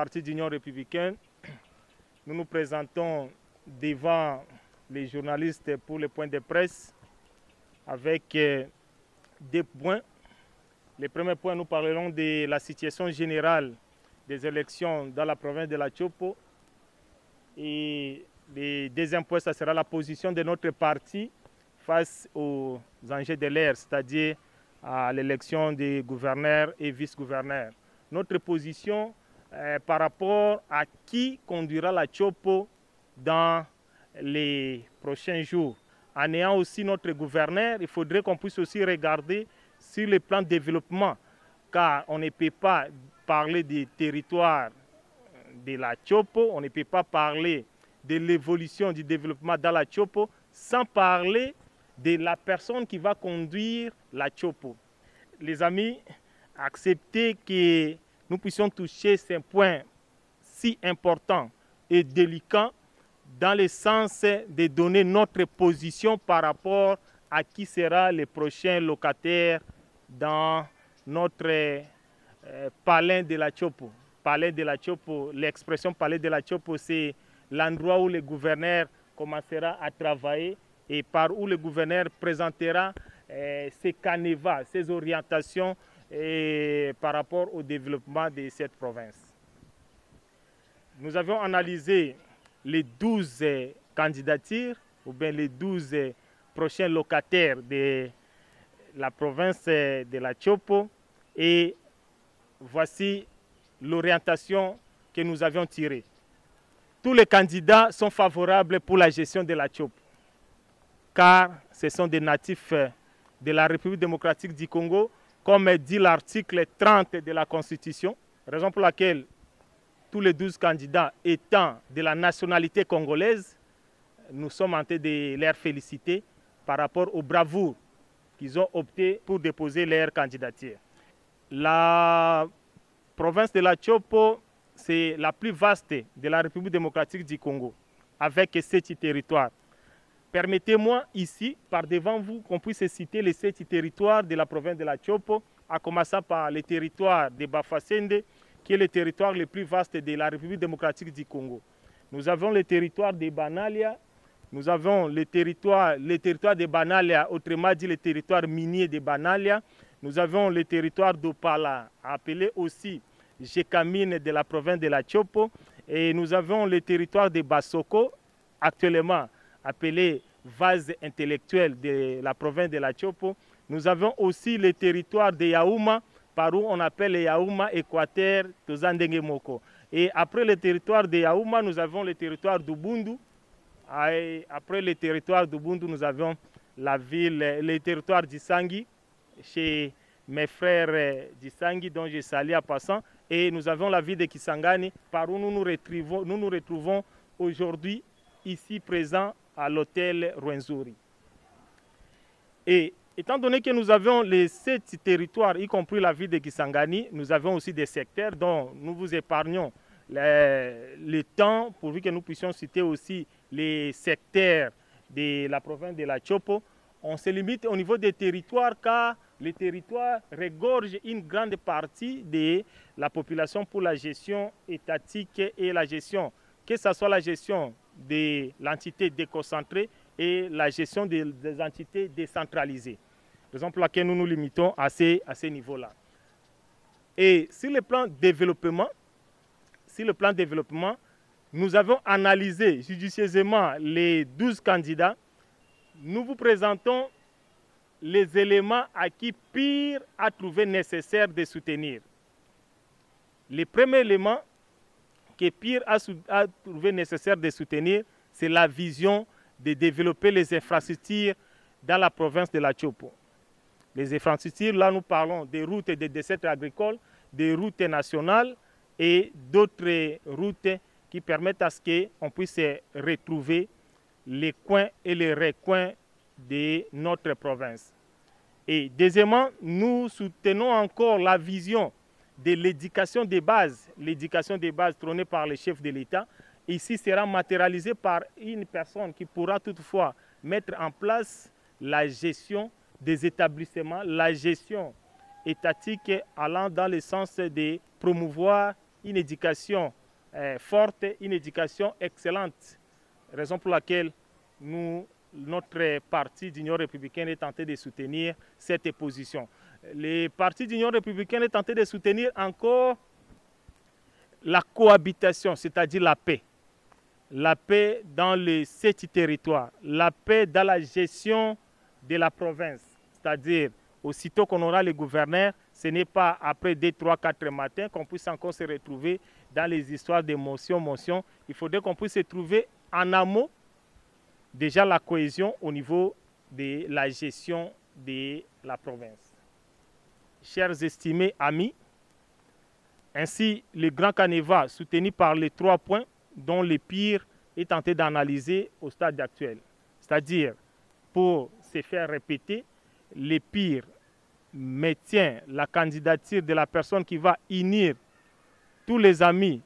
parti d'Union républicaine, nous nous présentons devant les journalistes pour le point de presse avec des points. Le premier point, nous parlerons de la situation générale des élections dans la province de la Tchopo. Et le deuxième point, ça sera la position de notre parti face aux enjeux de l'ère, c'est-à-dire à l'élection des gouverneurs et vice-gouverneurs. Notre position par rapport à qui conduira la Tchopo dans les prochains jours. En ayant aussi notre gouverneur, il faudrait qu'on puisse aussi regarder sur le plan de développement, car on ne peut pas parler des territoires de la Tchopo, on ne peut pas parler de l'évolution du développement dans la Tchopo sans parler de la personne qui va conduire la Tchopo. Les amis, acceptez que nous puissions toucher ces points si importants et délicats dans le sens de donner notre position par rapport à qui sera le prochain locataire dans notre palais de la Tchopo. Palais de la Tchopo, l'expression palais de la Tchopo, c'est l'endroit où le gouverneur commencera à travailler et par où le gouverneur présentera ses canevas, ses orientations par rapport au développement de cette province. Nous avons analysé les 12 candidatures ou bien les 12 prochains locataires de la province de la Tchopo et voici l'orientation que nous avions tirée. Tous les candidats sont favorables pour la gestion de la Tchopo car ce sont des natifs de la République démocratique du Congo, comme dit l'article 30 de la Constitution, raison pour laquelle tous les 12 candidats étant de la nationalité congolaise, nous sommes en train de les féliciter par rapport aux bravoures qu'ils ont opté pour déposer leur candidature. La province de la Tchopo, c'est la plus vaste de la République démocratique du Congo, avec 7 territoires. Permettez-moi ici, par devant vous, qu'on puisse citer les 7 territoires de la province de la Tchopo, à commencer par le territoire de Bafasende, qui est le territoire le plus vaste de la République démocratique du Congo. Nous avons le territoire de Banalia, nous avons le territoire de Banalia, autrement dit le territoire minier de Banalia. Nous avons le territoire d'Opala, appelé aussi Jekamine de la province de la Tchopo. Et nous avons le territoire de Basoko, actuellement appelé vase intellectuel de la province de la Tchopo. Nous avons aussi le territoire de Yaouma, par où on appelle le Yaouma Équateur Tozandenge Moko. Et après le territoire de Yaouma, nous avons le territoire d'Ubundu. Après le territoire d'Ubundu, nous avons la ville, le territoire d'Isangi, chez mes frères d'Isangi, dont je salue en passant. Et nous avons la ville de Kisangani, par où nous nous retrouvons aujourd'hui, ici présents à l'hôtel Rwenzori. Et étant donné que nous avons les 7 territoires, y compris la ville de Kisangani, nous avons aussi des secteurs dont nous vous épargnons le temps, pourvu que nous puissions citer aussi les secteurs de la province de la Tchopo. On se limite au niveau des territoires car les territoires regorgent une grande partie de la population pour la gestion étatique et la gestion, que ce soit la gestion de l'entité déconcentrée et la gestion des entités décentralisées. Raison pour laquelle nous nous limitons à ces niveaux-là. Et sur le plan développement, nous avons analysé judicieusement les 12 candidats. Nous vous présentons les éléments à qui Pire a trouvé nécessaire de soutenir. Le premier élément que Pire a trouvé nécessaire de soutenir, c'est la vision de développer les infrastructures dans la province de la Tchopo. Les infrastructures, là nous parlons des routes et des dessertes agricoles, des routes nationales et d'autres routes qui permettent à ce qu'on puisse retrouver les coins et les recoins de notre province. Et deuxièmement, nous soutenons encore la vision de l'éducation des bases prônée par le chef de l'État. Ici sera matérialisée par une personne qui pourra toutefois mettre en place la gestion des établissements, la gestion étatique allant dans le sens de promouvoir une éducation forte, une éducation excellente. Raison pour laquelle notre parti d'Union républicaine est tenté de soutenir cette position. Le parti d'Union républicaine est tenté de soutenir encore la cohabitation, c'est-à-dire la paix. La paix dans les 7 territoires, la paix dans la gestion de la province. C'est-à-dire, aussitôt qu'on aura les gouverneurs, ce n'est pas après 2, 3, 4 matins qu'on puisse encore se retrouver dans les histoires de motion. Il faudrait qu'on puisse se trouver en amont, déjà la cohésion au niveau de la gestion de la province. Chers estimés amis, ainsi le Grand Caneva, soutenu par les 3 points dont le pire est tenté d'analyser au stade actuel. C'est-à-dire, pour se faire répéter, le pire maintient la candidature de la personne qui va unir tous les amis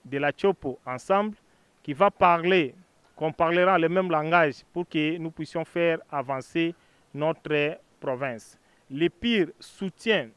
de la Tchopo ensemble, qui va parler, qu'on parlera le même langage pour que nous puissions faire avancer notre province. Le pire soutient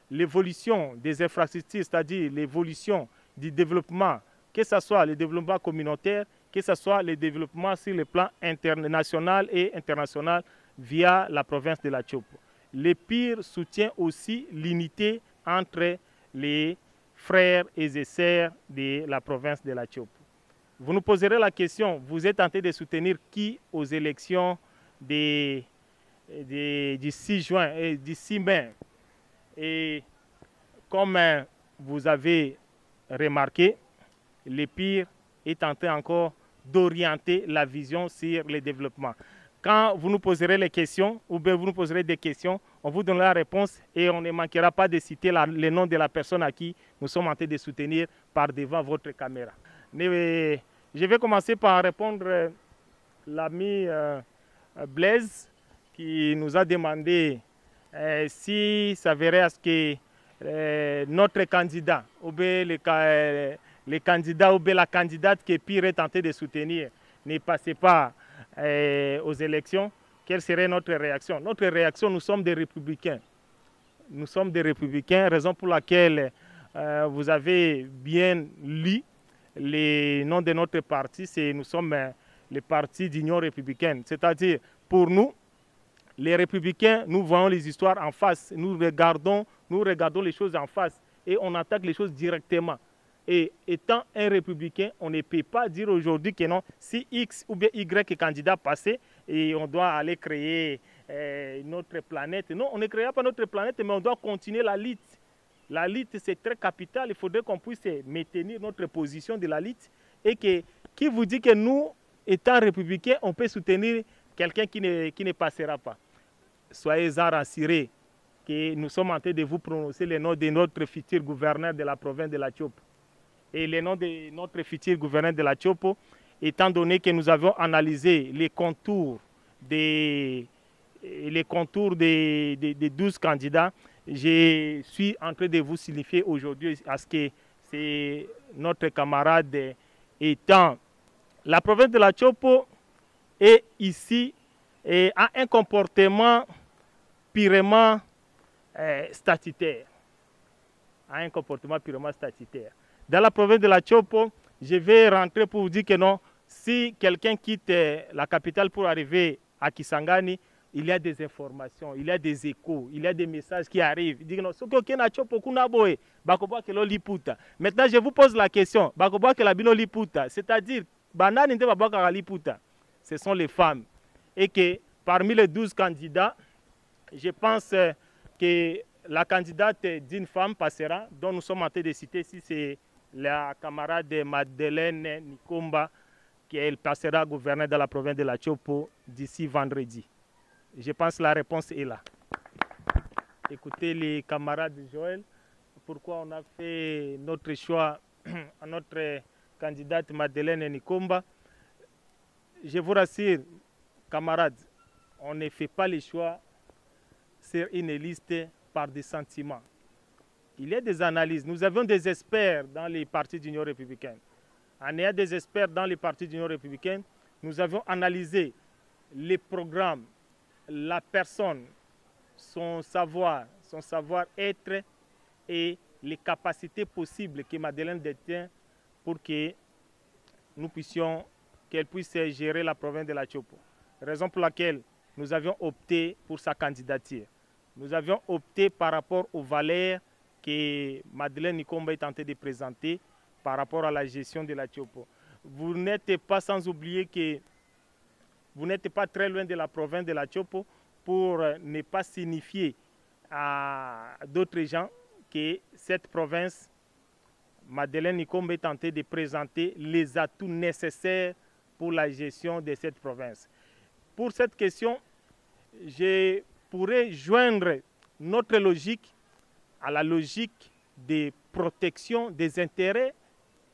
l'évolution des infrastructures, c'est-à-dire l'évolution du développement, que ce soit le développement communautaire, que ce soit le développement sur le plan international et international via la province de la Tchopo. Le pire soutient aussi l'unité entre les frères et sœurs de la province de la Tchopo. Vous nous poserez la question, vous êtes tenté de soutenir qui aux élections du 6 juin et du 6 mai? Et comme vous avez remarqué, le pire est tenté encore d'orienter la vision sur le développement. Quand vous nous poserez les questions, ou bien vous nous poserez des questions, on vous donnera la réponse et on ne manquera pas de citer le nom de la personne à qui nous sommes en train de soutenir par devant votre caméra. Mais, je vais commencer par répondre l'ami Blaise qui nous a demandé si ça verrait à ce que notre candidat, ou bien les candidats ou bien la candidate que Pire est tenté de soutenir ne passait pas aux élections, quelle serait notre réaction? Notre réaction, nous sommes des républicains. Nous sommes des républicains, raison pour laquelle vous avez bien lu les noms de notre parti, nous sommes le parti d'Union républicaine. C'est-à-dire, pour nous, les républicains, nous voyons les histoires en face, nous regardons les choses en face et on attaque les choses directement. Et étant un républicain, on ne peut pas dire aujourd'hui que non, si X ou bien Y est candidat passé et on doit aller créer notre planète. Non, on ne créera pas notre planète, mais on doit continuer la lutte. La lutte, c'est très capital. Il faudrait qu'on puisse maintenir notre position de la lutte. Et que, qui vous dit que nous, étant républicains, on peut soutenir quelqu'un qui ne passera pas? Soyez-en rassurés que nous sommes en train de vous prononcer le nom de notre futur gouverneur de la province de la Tchopo. Et le nom de notre futur gouverneur de la Tchopo, étant donné que nous avons analysé les contours des 12 candidats, je suis en train de vous signifier aujourd'hui à ce que c'est notre camarade étant. La province de la Tchopo est ici et a un comportement purement statutaire. Dans la province de la Tchopo, je vais rentrer pour vous dire que non, si quelqu'un quitte la capitale pour arriver à Kisangani, il y a des informations, il y a des échos, il y a des messages qui arrivent. Il dit non, maintenant, je vous pose la question, c'est-à-dire, ce sont les femmes. Et que parmi les 12 candidats, je pense que la candidate d'une femme passera, dont nous sommes en train de citer ici, c'est la camarade Madeleine Nikomba, qu'elle passera gouverneur de la province de la Tchopo d'ici vendredi. Je pense que la réponse est là. Écoutez les camarades de Joël, pourquoi on a fait notre choix à notre candidate Madeleine Nikomba. Je vous rassure, camarades, on ne fait pas les choix sur une liste par des sentiments. Il y a des analyses. Nous avons des experts dans les partis d'Union républicaine. En ayant des experts dans les partis d'Union républicaine, nous avons analysé les programmes, la personne, son savoir-être et les capacités possibles que Madeleine détient pour que nous puissions, qu'elle puisse gérer la province de la Tchopo. Raison pour laquelle nous avions opté pour sa candidature. Nous avions opté par rapport aux valeurs que Madeleine Nikomba est tentée de présenter par rapport à la gestion de la Tchopo. Vous n'êtes pas sans oublier que vous n'êtes pas très loin de la province de la Tchopo pour ne pas signifier à d'autres gens que cette province, Madeleine Nikomba est tentée de présenter les atouts nécessaires pour la gestion de cette province. Pour cette question, je pourrais joindre notre logique à la logique de protection des intérêts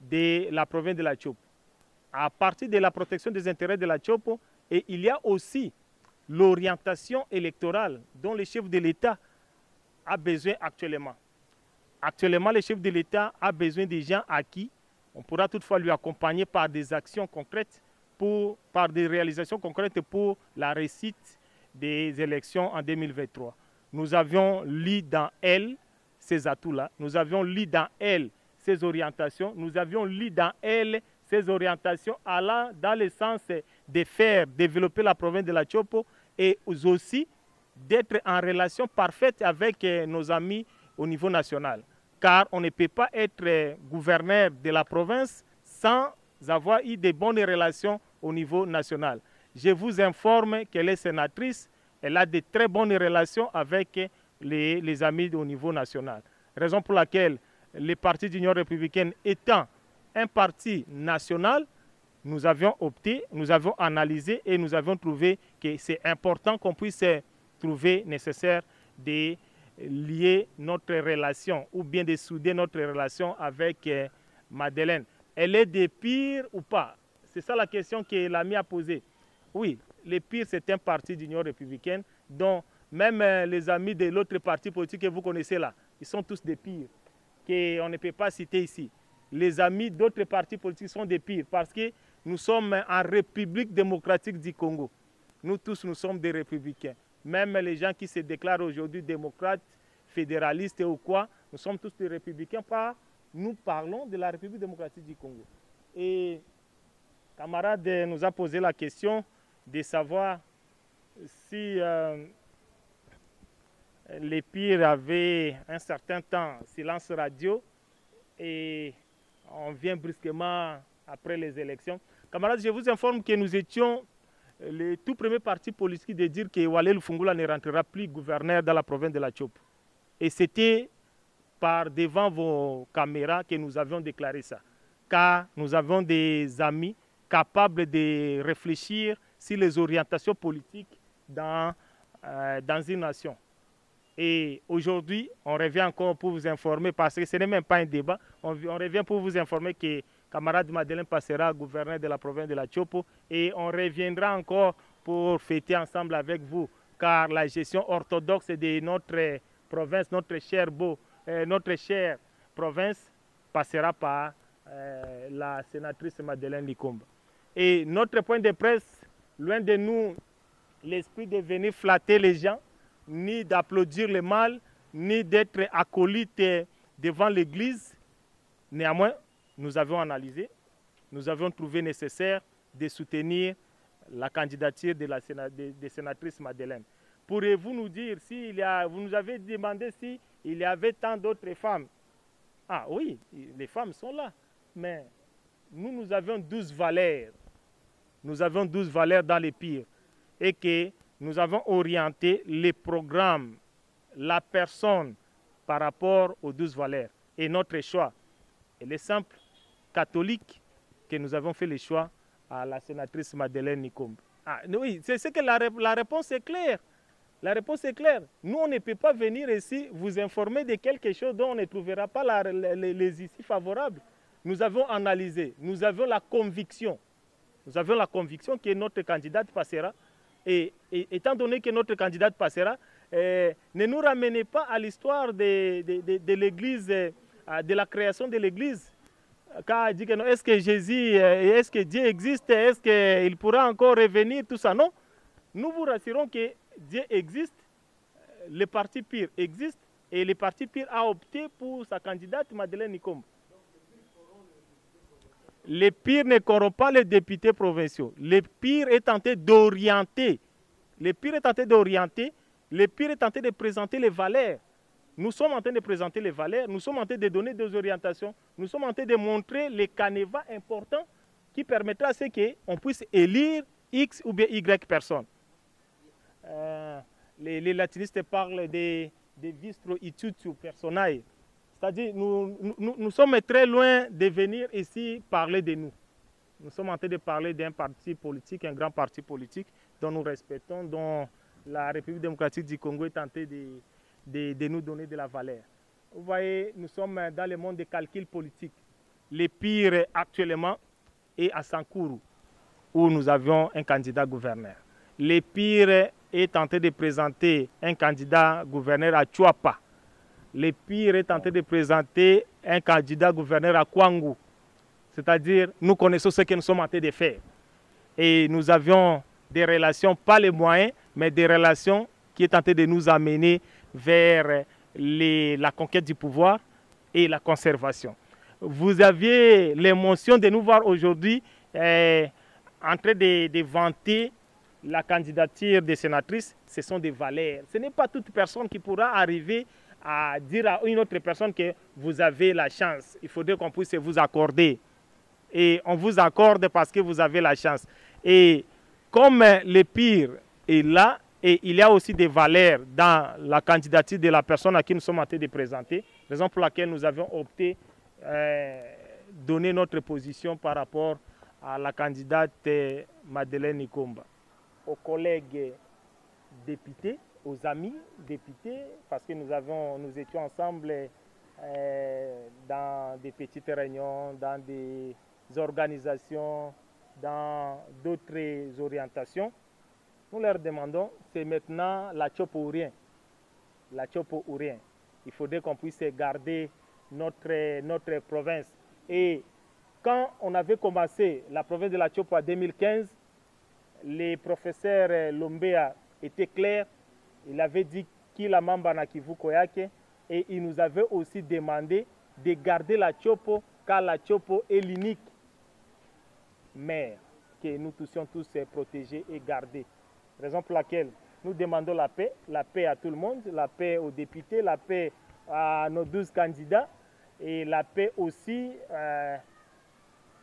de la province de la Tchopo. À partir de la protection des intérêts de la Tchopo, et il y a aussi l'orientation électorale dont le chef de l'État a besoin actuellement. Actuellement, le chef de l'État a besoin des gens à qui on pourra toutefois lui accompagner par des actions concrètes, par des réalisations concrètes pour la réussite des élections en 2023. Nous avions lu dans elle ces atouts-là, nous avions lu dans elle ces orientations, nous avions lu dans elle ces orientations allant dans le sens de faire développer la province de la Tchopo et aussi d'être en relation parfaite avec nos amis au niveau national. Car on ne peut pas être gouverneur de la province sans avoir eu de bonnes relations au niveau national. Je vous informe qu'elle est sénatrice, elle a de très bonnes relations avec les amis au niveau national. Raison pour laquelle le parti d'Union républicaine étant un parti national, nous avions opté, nous avons analysé et nous avons trouvé que c'est important qu'on puisse trouver nécessaire de lier notre relation ou bien de souder notre relation avec Madeleine. Elle est des pires ou pas? C'est ça la question que l'ami a posée. Oui, les pires, c'est un parti d'Union républicaine dont même les amis de l'autre parti politique que vous connaissez là, ils sont tous des pires, qu'on ne peut pas citer ici. Les amis d'autres partis politiques sont des pires parce que nous sommes en République démocratique du Congo. Nous tous, nous sommes des républicains. Même les gens qui se déclarent aujourd'hui démocrates, fédéralistes ou quoi, nous sommes tous des républicains. Nous parlons de la République démocratique du Congo. Et camarade nous a posé la question de savoir si les pires avaient un certain temps silence radio et on vient brusquement après les élections. Camarades, je vous informe que nous étions le tout premier parti politique de dire que Walé Lufungula ne rentrera plus gouverneur dans la province de la Tchopo. Et c'était par devant vos caméras que nous avions déclaré ça. Car nous avons des amis capables de réfléchir sur les orientations politiques dans une nation. Et aujourd'hui, on revient encore pour vous informer, parce que ce n'est même pas un débat, on revient pour vous informer que camarade Madeleine passera gouverneur de la province de la Tchopo et on reviendra encore pour fêter ensemble avec vous, car la gestion orthodoxe de notre province, notre chère province, passera par la sénatrice Madeleine Nikomba. Et notre point de presse, loin de nous l'esprit de venir flatter les gens, ni d'applaudir le mal, ni d'être acolyte devant l'Église. Néanmoins, nous avons analysé, nous avons trouvé nécessaire de soutenir la candidature de la sénatrice Madeleine. Pourriez-vous nous dire, vous nous avez demandé s'il y avait tant d'autres femmes? Ah oui, les femmes sont là, mais nous avions 12 valeurs. Nous avons 12 valeurs dans les pires. Et que nous avons orienté les programmes, la personne par rapport aux 12 valeurs. Et notre choix, il est simple, catholique, que nous avons fait le choix à la sénatrice Madeleine Nikomba. Ah, oui, c'est que la réponse est claire. La réponse est claire. Nous, on ne peut pas venir ici vous informer de quelque chose dont on ne trouvera pas les issues favorables. Nous avons analysé, nous avons la conviction. Nous avons la conviction que notre candidate passera. Et étant donné que notre candidate passera, ne nous ramenez pas à l'histoire de l'Église, de la création de l'Église. Car dit que non, est-ce que Jésus, est-ce que Dieu existe, est-ce qu'il pourra encore revenir, tout ça, non. Nous vous rassurons que Dieu existe, le parti pire existe, Et le parti PIR a opté pour sa candidate Madeleine Nikomba. Le PIR ne corrompt pas les députés provinciaux. Le PIR est tenté d'orienter. Le PIR est tenté d'orienter. Le PIR est tenté de présenter les valeurs. Nous sommes en train de présenter les valeurs. Nous sommes en train de donner des orientations. Nous sommes en train de montrer les canevas importants qui permettra à ce qu'on puisse élire X ou bien Y personnes. Les latinistes parlent des vistro itutu personae. C'est-à-dire, nous sommes très loin de venir ici parler de nous. Nous sommes en train de parler d'un parti politique, un grand parti politique dont nous respectons, dont la République démocratique du Congo est tentée de nous donner de la valeur. Vous voyez, nous sommes dans le monde des calculs politiques. Le pire actuellement est à Sankourou, où nous avions un candidat gouverneur. Le pire est tenté de présenter un candidat gouverneur à Chuapa. Le pire est tenté de présenter un candidat gouverneur à Kwangu. C'est-à-dire, nous connaissons ce que nous sommes en train de faire. Et nous avions des relations, pas les moyens, mais des relations qui est tenté de nous amener vers la conquête du pouvoir et la conservation. Vous aviez l'émotion de nous voir aujourd'hui en train de vanter la candidature des sénatrices. Ce sont des valeurs. Ce n'est pas toute personne qui pourra arriver à dire à une autre personne que vous avez la chance. Il faudrait qu'on puisse vous accorder. Et on vous accorde parce que vous avez la chance. Et comme le pire est là, et il y a aussi des valeurs dans la candidature de la personne à qui nous sommes en train de présenter, raison pour laquelle nous avons opté donner notre position par rapport à la candidate Madeleine Nikomba. Aux collègues députés, aux amis députés, parce que nous étions ensemble dans des petites réunions, dans des organisations, dans d'autres orientations. Nous leur demandons, c'est maintenant la chopo ou rien. La chopo ou rien. Il faudrait qu'on puisse garder notre province. Et quand on avait commencé la province de la chopo en 2015, le professeur Lombea était clair. Il avait dit qu'il a mamba na Kivu Koyake et il nous avait aussi demandé de garder la chopo car la chopo est l'unique maire que nous tous protéger et garder. Raison pour laquelle nous demandons la paix à tout le monde, la paix aux députés, la paix à nos 12 candidats et la paix aussi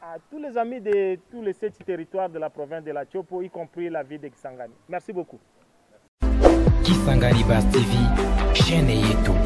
à tous les amis de tous les 7 territoires de la province de la Chopo, y compris la ville de Kisangani. Merci beaucoup. Kisangani Bas TV, chaîne yetu.